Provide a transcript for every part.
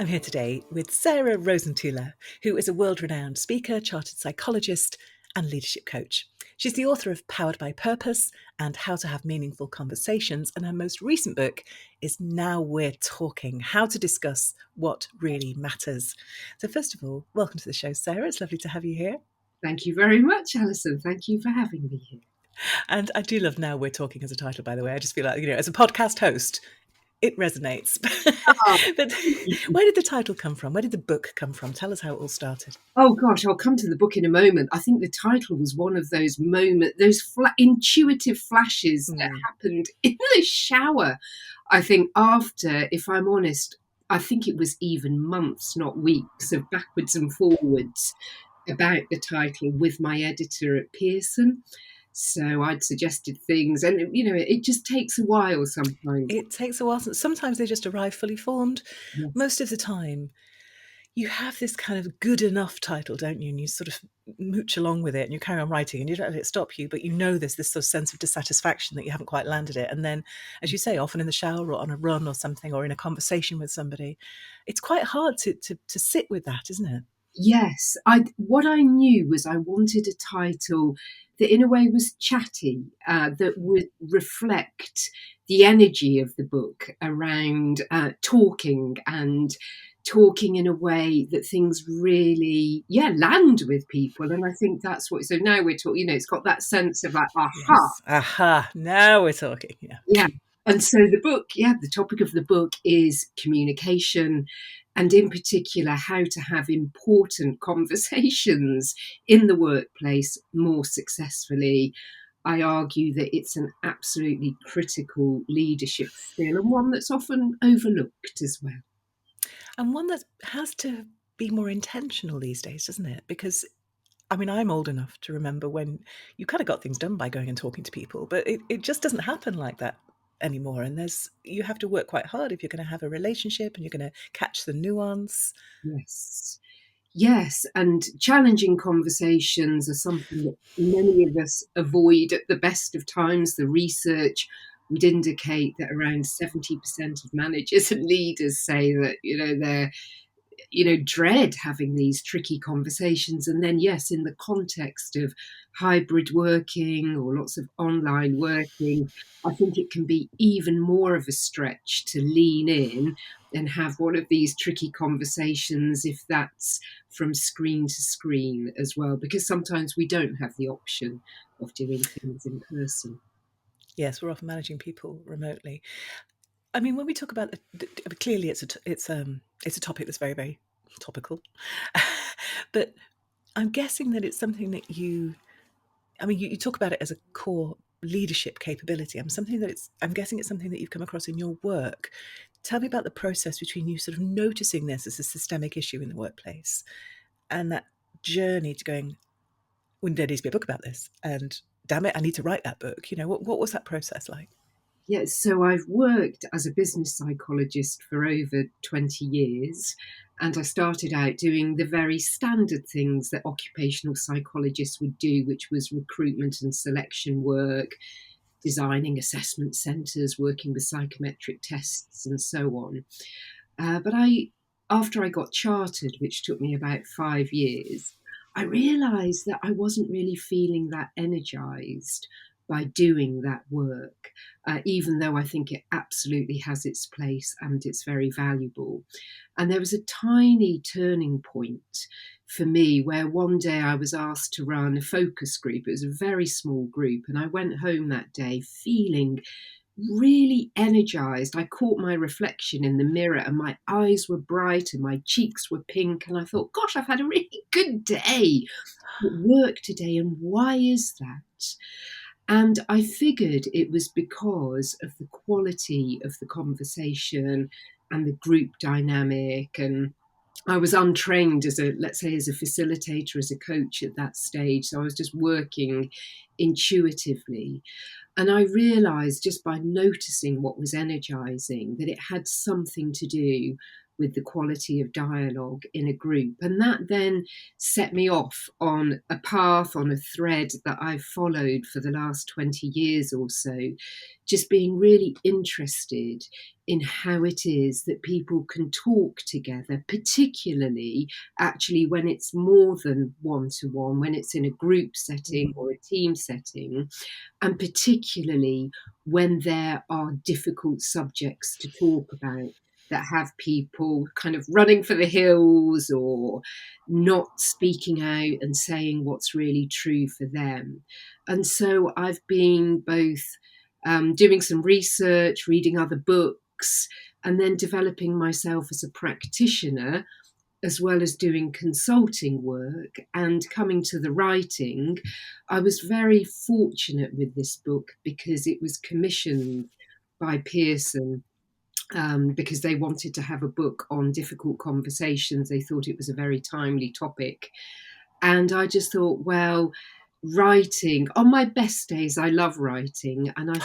I'm here today with Sarah Rozenthuler, who is a world-renowned speaker, chartered psychologist, and leadership coach. She's the author of Powered by Purpose and How to Have Meaningful Conversations, and her most recent book is Now We're Talking, How to Discuss What Really Matters. So first of all, welcome to the show, Sarah. It's lovely to have you here. Thank you very much, Alison. Thank you for having me here. And I do love Now We're Talking as a title, by the way. I just feel like, as a podcast host, it resonates. But where did the title come from? Where did the book come from? Tell us how it all started. Oh gosh, I'll come to the book in a moment. I think the title was one of those moments, those intuitive flashes that happened in the shower. I think after, if I'm honest, I think it was even months, not weeks, of backwards and forwards about the title with my editor at Pearson. So I'd suggested things, and it just takes a while sometimes. It takes a while. Sometimes they just arrive fully formed. Yes. Most of the time, you have this kind of good enough title, don't you? And you sort of mooch along with it and you carry on writing and you don't let it stop you, but there's this sort of sense of dissatisfaction that you haven't quite landed it. And then, as you say, often in the shower or on a run or something, or in a conversation with somebody, it's quite hard to sit with that, isn't it? Yes, what I knew was I wanted a title that in a way was chatty, that would reflect the energy of the book around talking in a way that things really, land with people. And I think that's so now we're talking, it's got that sense of like, aha. Yes. Aha, now we're talking. Yeah. And so the topic of the book is communication, and in particular, how to have important conversations in the workplace more successfully. I argue that it's an absolutely critical leadership skill, and one that's often overlooked as well. And one that has to be more intentional these days, doesn't it? Because, I'm old enough to remember when you kind of got things done by going and talking to people, but it just doesn't happen like that anymore. And you have to work quite hard if you're going to have a relationship and you're going to catch the nuance. Yes, and challenging conversations are something that many of us avoid at the best of times. The research would indicate that around 70% of managers and leaders say that, they're dread having these tricky conversations. And then, yes, in the context of hybrid working or lots of online working, I think it can be even more of a stretch to lean in and have one of these tricky conversations, if that's from screen to screen as well, because sometimes we don't have the option of doing things in person. Yes, we're often managing people remotely. When we talk about clearly it's a topic that's very, very topical, but I'm guessing that it's something that you talk about it as a core leadership capability. I'm guessing it's something that you've come across in your work. Tell me about the process between you sort of noticing this as a systemic issue in the workplace and that journey to going, well, there needs to be a book about this, and damn it, I need to write that book. What was that process like? Yes, so I've worked as a business psychologist for over 20 years, and I started out doing the very standard things that occupational psychologists would do, which was recruitment and selection work, designing assessment centres, working with psychometric tests and so on. But after I got chartered, which took me about 5 years, I realised that I wasn't really feeling that energised by doing that work, even though I think it absolutely has its place and it's very valuable. And there was a tiny turning point for me where one day I was asked to run a focus group. It was a very small group, and I went home that day feeling really energized. I caught my reflection in the mirror and my eyes were bright and my cheeks were pink, and I thought, gosh, I've had a really good day at work today, and why is that? And I figured it was because of the quality of the conversation and the group dynamic. And I was untrained as a facilitator, as a coach at that stage. So I was just working intuitively. And I realized just by noticing what was energizing that it had something to do with the quality of dialogue in a group. And that then set me off on a path, on a thread that I've followed for the last 20 years or so, just being really interested in how it is that people can talk together, particularly actually when it's more than one to one, when it's in a group setting Mm. or a team setting, and particularly when there are difficult subjects to talk about that have people kind of running for the hills or not speaking out and saying what's really true for them. And so I've been both doing some research, reading other books, and then developing myself as a practitioner, as well as doing consulting work and coming to the writing. I was very fortunate with this book because it was commissioned by Pearson, because they wanted to have a book on difficult conversations. They thought it was a very timely topic. And I just thought, well, writing, on my best days, I love writing, and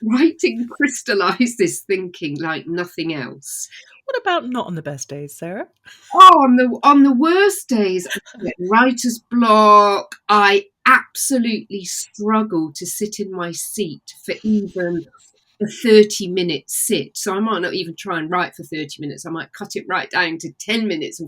writing crystallizes thinking like nothing else. What about not on the best days, Sarah? Oh, on the worst days, I get writer's block. I absolutely struggle to sit in my seat for even a 30-minute sit. So I might not even try and write for 30 minutes. I might cut it right down to 10 minutes.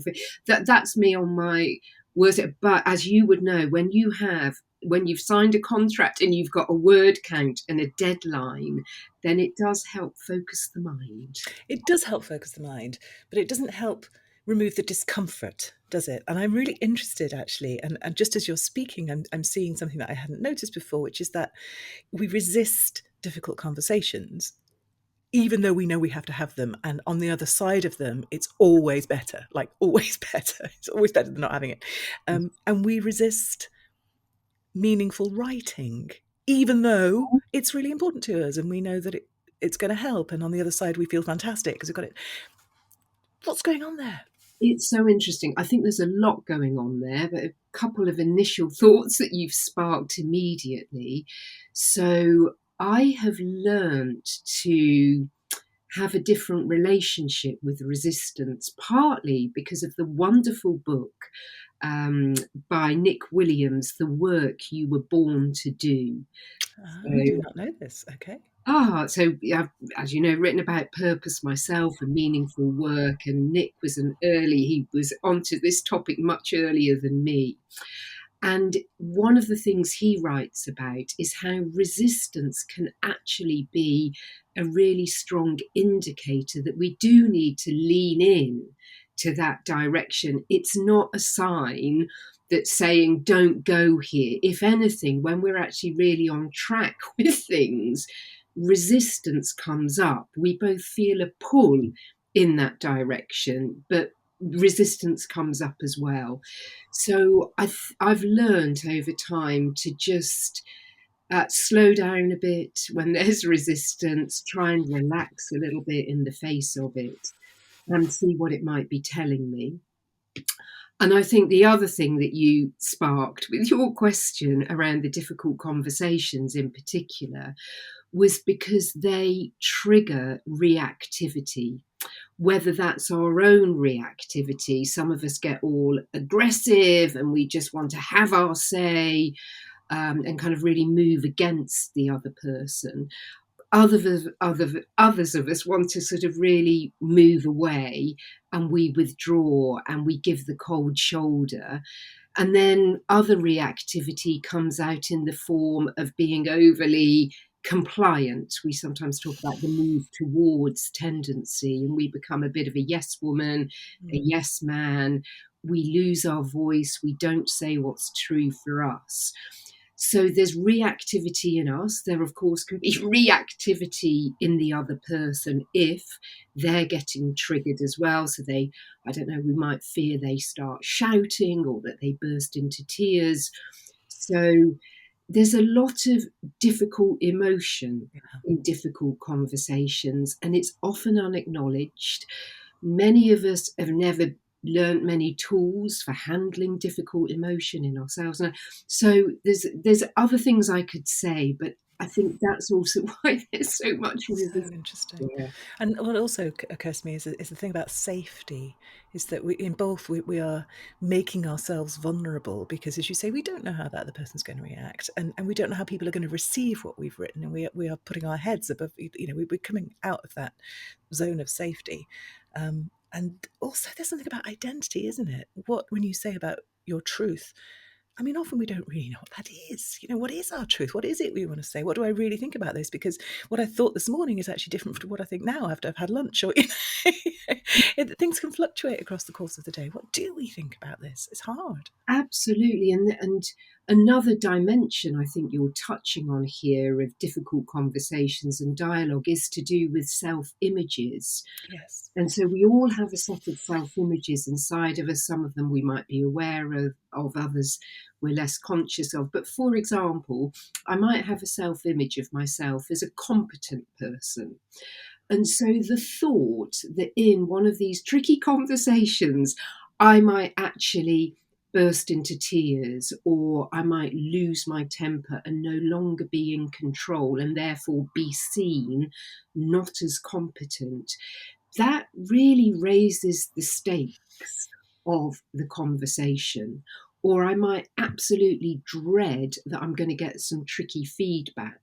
That's me on my worst. But as you would know, when you've signed a contract and you've got a word count and a deadline, then it does help focus the mind. It does help focus the mind, but it doesn't help remove the discomfort, does it? And I'm really interested, actually, and just as you're speaking, I'm seeing something that I hadn't noticed before, which is that we resist difficult conversations, even though we know we have to have them. And on the other side of them, it's always better, like always better. It's always better than not having it. And we resist meaningful writing, even though it's really important to us and we know that it's going to help. And on the other side, we feel fantastic because we've got it. What's going on there? It's so interesting. I think there's a lot going on there, but a couple of initial thoughts that you've sparked immediately. So I have learned to have a different relationship with resistance, partly because of the wonderful book by Nick Williams, The Work You Were Born to Do. I do So not know this. Okay. so I've, as you know, written about purpose myself and meaningful work. And Nick was he was onto this topic much earlier than me. And one of the things he writes about is how resistance can actually be a really strong indicator that we do need to lean in to that direction. It's not a sign that's saying don't go here. If anything, when we're actually really on track with things, resistance comes up. We both feel a pull in that direction, but resistance comes up as well. So I've learned over time to just slow down a bit when there's resistance, try and relax a little bit in the face of it and see what it might be telling me. And I think the other thing that you sparked with your question around the difficult conversations in particular was because they trigger reactivity, whether that's our own reactivity. Some of us get all aggressive and we just want to have our say, and kind of really move against the other person. Others of us want to sort of really move away and we withdraw and we give the cold shoulder. And then other reactivity comes out in the form of being overly compliant. We sometimes talk about the move towards tendency, and we become a bit of a yes woman, a Mm. yes man. We lose our voice. We don't say what's true for us. So there's reactivity in us. There, of course, can be reactivity in the other person if they're getting triggered as well. So I don't know, we might fear they start shouting or that they burst into tears. So there's a lot of difficult emotion Yeah. in difficult conversations, and it's often unacknowledged. Many of us have never learned many tools for handling difficult emotion in ourselves. So there's other things I could say, but I think that's also why there's so much So resistance interesting. there. And what also occurs to me is the thing about safety is that we, in both, we are making ourselves vulnerable because, as you say, we don't know how that other person's going to react, and we don't know how people are going to receive what we've written, and we are putting our heads above, we're coming out of that zone of safety. And also, there's something about identity, isn't it? What, when you say about your truth, I mean, often we don't really know what that is. What is our truth? What is it we want to say? What do I really think about this? Because what I thought this morning is actually different from what I think now after I've had lunch. Or things can fluctuate across the course of the day. What do we think about this? It's hard. Absolutely. And another dimension I think you're touching on here of difficult conversations and dialogue is to do with self images. Yes. And so we all have a set of self images inside of us. Some of them we might be aware of, others we're less conscious of. But for example, I might have a self image of myself as a competent person. And so the thought that in one of these tricky conversations, I might actually burst into tears, or I might lose my temper and no longer be in control and therefore be seen not as competent, that really raises the stakes of the conversation. Or I might absolutely dread that I'm going to get some tricky feedback.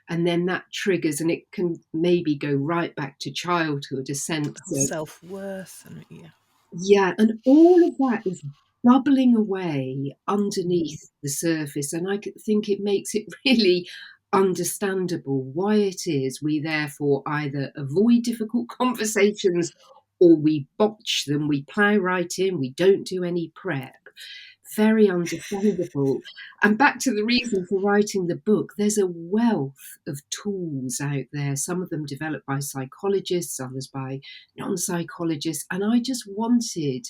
And then that triggers, and it can maybe go right back to childhood, a sense The whole of, self worth and yeah. yeah, and all of that is bubbling away Mm. underneath the surface. And think it makes it really understandable why it is we therefore either avoid difficult conversations or we botch them, we plow right in, we don't do any prep. Very understandable. And back to the reason for writing the book, there's a wealth of tools out there, some of them developed by psychologists, others by non psychologists. And I just wanted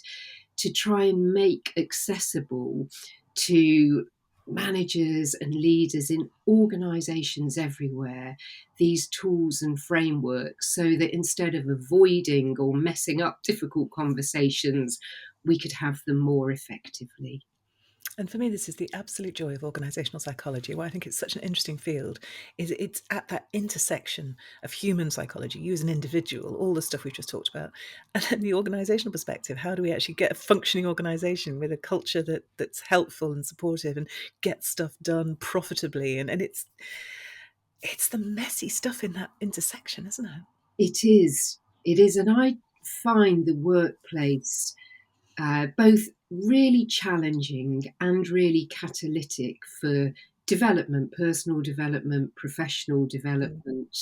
to try and make accessible to managers and leaders in organizations everywhere these tools and frameworks so that instead of avoiding or messing up difficult conversations, we could have them more effectively. And for me, this is the absolute joy of organizational psychology. Why I think it's such an interesting field is it's at that intersection of human psychology, you as an individual, all the stuff we've just talked about, and then the organizational perspective. How do we actually get a functioning organization with a culture that's helpful and supportive and get stuff done profitably? And it's the messy stuff in that intersection, isn't it? It is. It is. And I find the workplace both really challenging and really catalytic for development, personal development, professional Mm. development.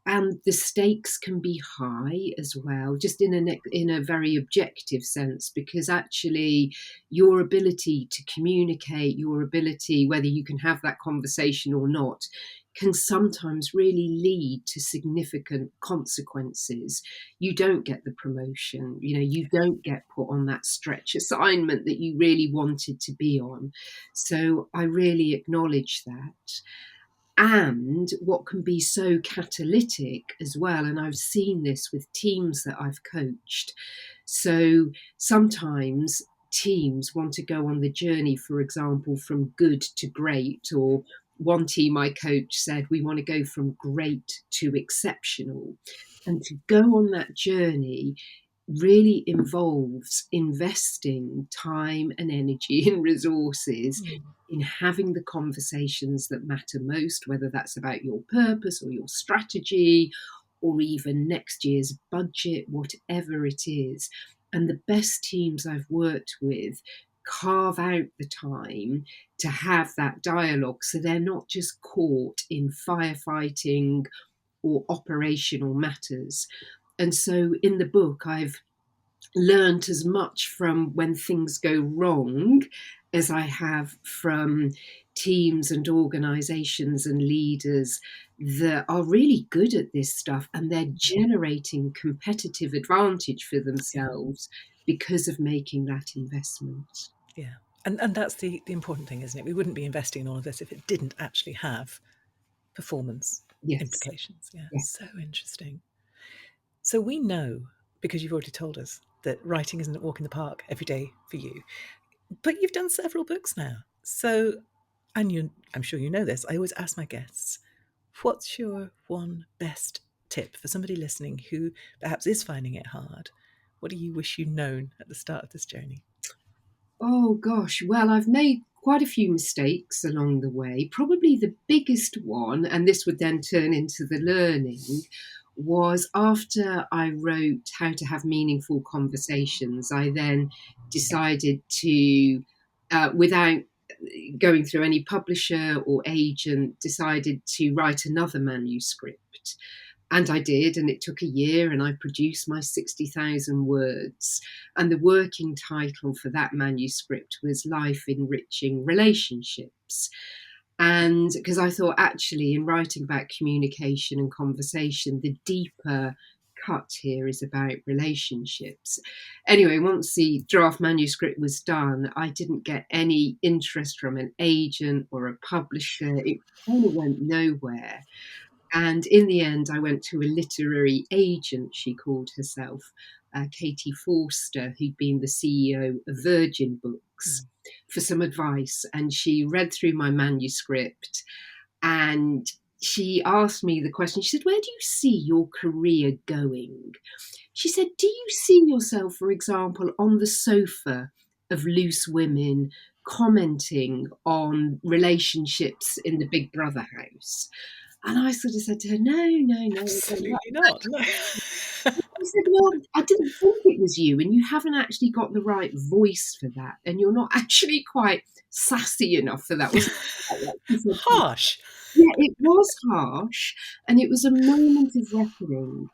And the stakes can be high as well, just in a very objective sense, because actually your ability to communicate, your ability, whether you can have that conversation or not, can sometimes really lead to significant consequences. You don't get the promotion, you don't get put on that stretch assignment that you really wanted to be on. So I really acknowledge that. And what can be so catalytic as well, and I've seen this with teams that I've coached. So sometimes teams want to go on the journey, for example, from good to great, or one team I coach said, we want to go from great to exceptional. And to go on that journey really involves investing time and energy and resources Mm. in having the conversations that matter most, whether that's about your purpose or your strategy or even next year's budget, whatever it is. And the best teams I've worked with carve out the time to have that dialogue so they're not just caught in firefighting or operational matters. And so in the book, I've learned as much from when things go wrong as I have from teams and organizations and leaders that are really good at this stuff and they're generating competitive advantage for Yeah, themselves because of making that investment. yeah. And that's the important thing, isn't it? We wouldn't be investing in all of this if it didn't actually have performance Yes. implications. Yeah, Yes. so interesting. So we know, because you've already told us, that writing isn't a walk in the park every day for you. But you've done several books now. So, and I'm sure you know this, I always ask my guests, what's your one best tip for somebody listening who perhaps is finding it hard? What do you wish you'd known at the start of this journey? Oh gosh, well, I've made quite a few mistakes along the way. Probably the biggest one, and this would then turn into the learning, was after I wrote How to Have Meaningful Conversations, I then decided to, without going through any publisher or agent, decided to write another manuscript. And I did, and it took a year, and I produced my 60,000 words. And the working title for that manuscript was Life Enriching Relationships. And because I thought, actually, in writing about communication and conversation, the deeper cut here is about relationships. Anyway, once the draft manuscript was done, I didn't get any interest from an agent or a publisher. It kind of went nowhere. And in the end, I went to a literary agent, she called herself, Katie Forster, who'd been the CEO of Virgin Books, Mm. for some advice. And she read through my manuscript and she asked me the question. She said, "Where do you see your career going?" She said, "Do you see yourself, for example, on the sofa of Loose Women, commenting on relationships in the Big Brother house?" And I sort of said to her, "No, no, no." Absolutely not. No. She said, "Well, I didn't think it was you, and you haven't actually got the right voice for that, and you're not actually quite sassy enough for that." Or something like that. She said to me. Harsh. Yeah, it was harsh, and it was a moment of reckoning.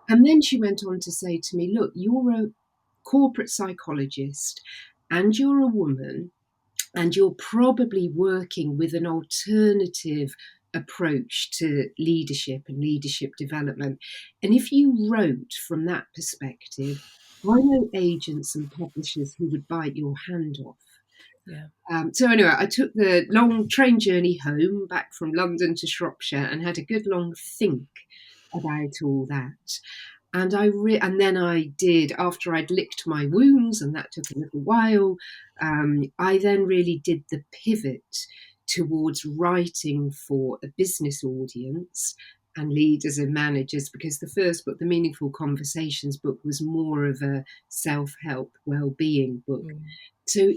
And then she went on to say to me, "Look, you're a corporate psychologist, and you're a woman, and you're probably working with an alternative approach to leadership and leadership development. And if you wrote from that perspective, I know agents and publishers who would bite your hand off." Yeah. So anyway, I took the long train journey home back from London to Shropshire and had a good long think about all that. And then I did, after I'd licked my wounds, and that took a little while. I then really did the pivot towards writing for a business audience and leaders and managers, because the first book, the Meaningful Conversations book, was more of a self-help well-being book. Mm. So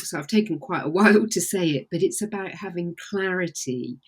so I've taken quite a while to say it, but it's about having clarity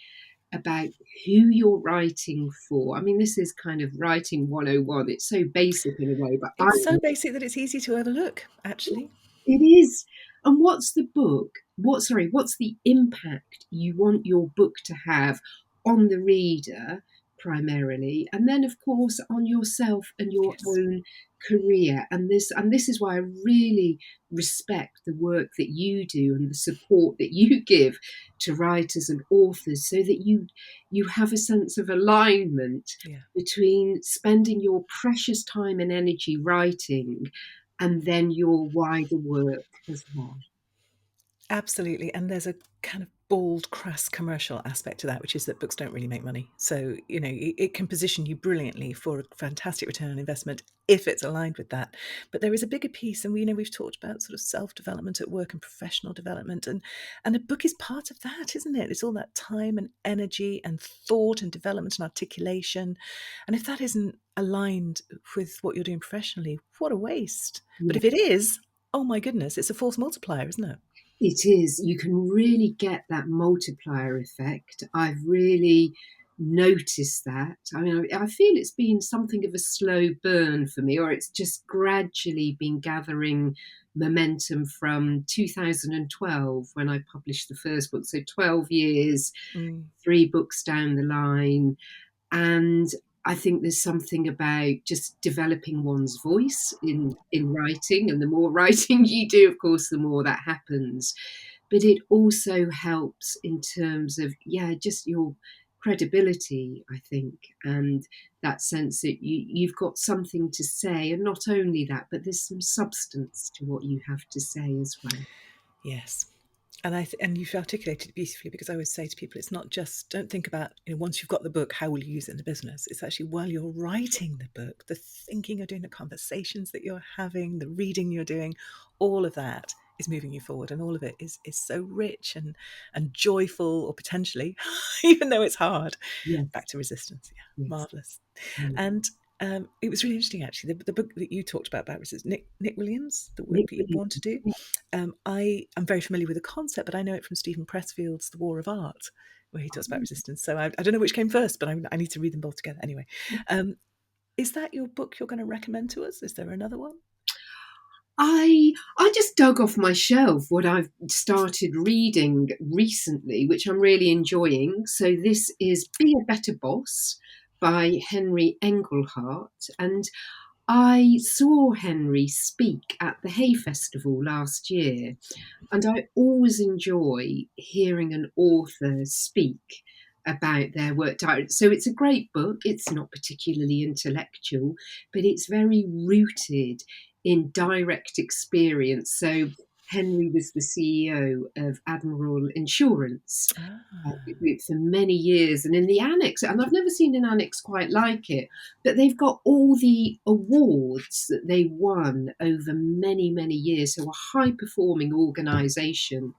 about who you're writing for. I mean, this is kind of writing 101. It's so basic in a way, but I It's so basic that it's easy to overlook, actually. it is. And what's the book? What's the impact you want your book to have on the reader primarily, and then of course on yourself and your Yes. own career. And this is why I really respect the work that you do and the support that you give to writers and authors, so that you have a sense of alignment Yeah. between spending your precious time and energy writing and then your wider work as well. Absolutely, and there's a kind of bald, crass commercial aspect to that, which is that books don't really make money. So, it can position you brilliantly for a fantastic return on investment if it's aligned with that. But there is a bigger piece, and we've talked about sort of self-development at work and professional development, and a book is part of that, isn't it? It's all that time and energy and thought and development and articulation. And if that isn't aligned with what you're doing professionally, what a waste. But Yeah, if it is, oh my goodness, it's a force multiplier, isn't it? it is. You can really get that multiplier effect. I've really noticed that. I mean, I feel it's been something of a slow burn for me, or it's just gradually been gathering momentum from 2012 when I published the first book. So 12 years, Mm. 3 books down the line. And I think there's something about just developing one's voice in writing, and the more writing you do, of course, the more that happens. But it also helps in terms of, yeah, just your credibility, I think, and that sense that you've got something to say. And not only that, but there's some substance to what you have to say as well. Yes. And you've articulated it beautifully, because I always say to people, it's not just, don't think about, once you've got the book, how will you use it in the business? It's actually while you're writing the book, the thinking you're doing, the conversations that you're having, the reading you're doing, all of that is moving you forward, and all of it is so rich and joyful, or potentially, even though it's hard. Back Yes, to resistance. Yeah, yes. marvelous. Mm. And it was really interesting, actually. The book that you talked about resistance, Nick Williams, the work Nick that you want to Williams. do. I am very familiar with the concept, but I know it from Stephen Pressfield's The War of Art, where he talks about resistance. So I don't know which came first, but I need to read them both together. Anyway, is that your book you're going to recommend to us? Is there another one? I just dug off my shelf what I've started reading recently, which I'm really enjoying. So this is Be a Better Boss by Henry Engelhardt. And I saw Henry speak at the Hay Festival last year, and I always enjoy hearing an author speak about their work. So it's a great book. It's not particularly intellectual, but it's very rooted in direct experience. So Henry was the CEO of Admiral Insurance Ah, for many years, and in the annex, and I've never seen an annex quite like it, but they've got all the awards that they won over many, many years. So a high performing organization.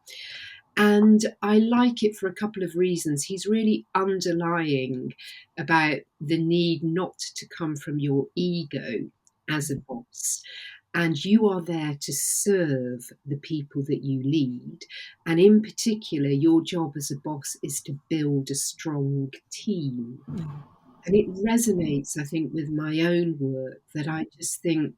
And I like it for a couple of reasons. He's really underlying about the need not to come from your ego as a boss. And you are there to serve the people that you lead. And in particular, your job as a boss is to build a strong team. And it resonates, I think, with my own work, that I just think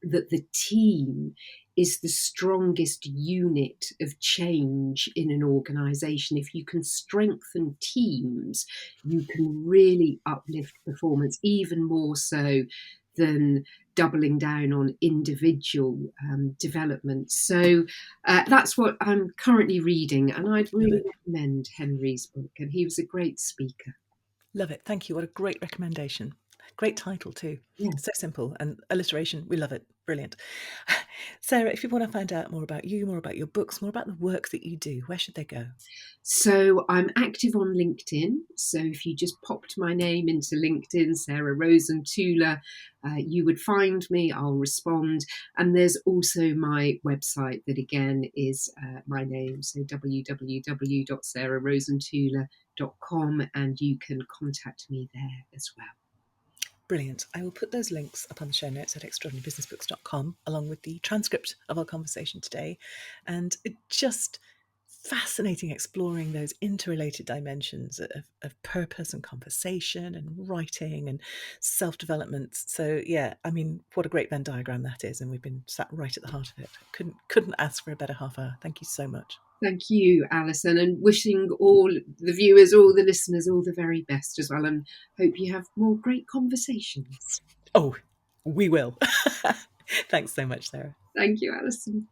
that the team is the strongest unit of change in an organization. If you can strengthen teams, you can really uplift performance, even more so than doubling down on individual development. So that's what I'm currently reading, and I'd love really it. recommend Henry's book. And he was a great speaker. Love it. Thank you. What a great recommendation. Great title, too. Yeah. So simple. And alliteration, we love it. Brilliant. Sarah, if you want to find out more about you, more about your books, more about the work that you do, where should they go? So I'm active on LinkedIn. So if you just popped my name into LinkedIn, Sarah Rozenthuler, you would find me. I'll respond. And there's also my website that again is my name. So www.sarahrosentuler.com, and you can contact me there as well. Brilliant. I will put those links up on the show notes at extraordinarybusinessbooks.com, along with the transcript of our conversation today. And it just fascinating exploring those interrelated dimensions of purpose and conversation and writing and self-development. So yeah, I mean, what a great Venn diagram that is, and we've been sat right at the heart of it. Couldn't ask for a better half hour. Thank you so much. Thank you, Alison, and wishing all the viewers, all the listeners, all the very best as well. And hope you have more great conversations. Oh, we will. Thanks so much, Sarah. Thank you, Alison.